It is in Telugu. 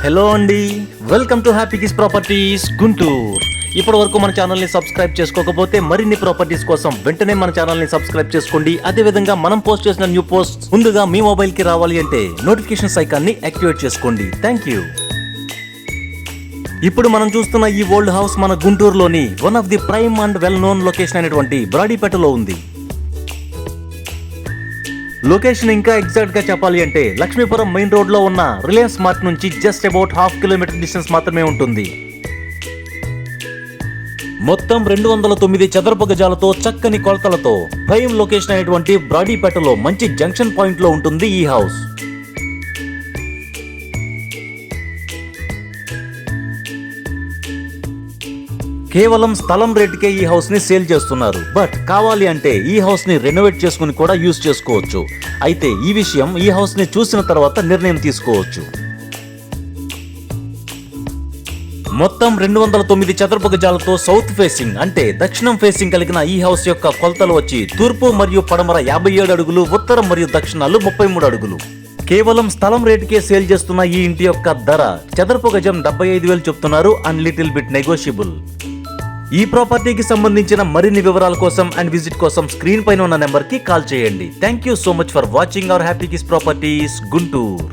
హలో అండి, welcome to happy kiss properties Guntur. ఇప్పటి వరకు మన ఛానల్ని సబ్స్క్రైబ్ చేసుకోకపోతే మరిన్ని ప్రాపర్టీస్ కోసం వెంటనే మన ఛానల్ని సబ్స్క్రైబ్ చేసుకోండి. అదేవిధంగా మనం పోస్ట్ చేసిన న్యూ పోస్ట్ ముందుగా మీ మొబైల్కి రావాలి అంటే నోటిఫికేషన్స్ ఐకాన్ని యాక్టివేట్ చేసుకోండి. Thank you. ఇప్పుడు మనం చూస్తున్న ఈ ఓల్డ్ హౌస్ మన గుంటూరులోని one of the prime and well known location అయినటువంటి బ్రాడీపేటలో ఉంది. లొకేషన్ ఇంకా ఎగ్జాక్ట్ గా చెప్పాలి అంటే లక్ష్మీపురం మెయిన్ రోడ్ లో ఉన్న రిలయన్స్ మార్ట్ నుంచి just about half kilometer distance మాత్రమే ఉంటుంది. మొత్తం 209 చదరపు గజాలతో చక్కని కొలతలతో ప్రైమ్ లొకేషన్ అయినటువంటి బ్రాడీపేటలో మంచి జంక్షన్ పాయింట్ లో ఉంటుంది ఈ హౌస్. కేవలం స్థలం రేటుకే ఈ హౌస్ ని సేల్ చేస్తున్నారు. బట్ కావాలి అంటే ఈ హౌస్ ని రెనోవేట్ చేసుకుని కూడా యూజ్ చేసుకోవచ్చు. అయితే ఈ విషయం ఈ హౌస్ ని చూసిన తర్వాత నిర్ణయం తీసుకోవచ్చు. మొత్తం 209 చదరపు గజాలతో సౌత్ ఫేసింగ్ అంటే దక్షిణం ఫేసింగ్ కలిగిన ఈ హౌస్ యొక్క కొలతలు వచ్చి తూర్పు మరియు పడమర 57 అడుగులు, ఉత్తరం మరియు దక్షిణాలు 33 అడుగులు. కేవలం స్థలం రేటుకే సేల్ చేస్తున్న ఈ ఇంటి యొక్క ధర చదరపు గజం 75,000 చెప్తున్నారు అండ్ లిటిల్ బిట్ నెగోషియబుల్. ఈ ప్రాపర్టీకి సంబంధించిన మరిన్ని వివరాల కోసం అండ్ విజిట్ కోసం స్క్రీన్ పైన ఉన్న నెంబర్ కి కాల్ చేయండి. Thank you so much for watching our happy kiss properties Guntur.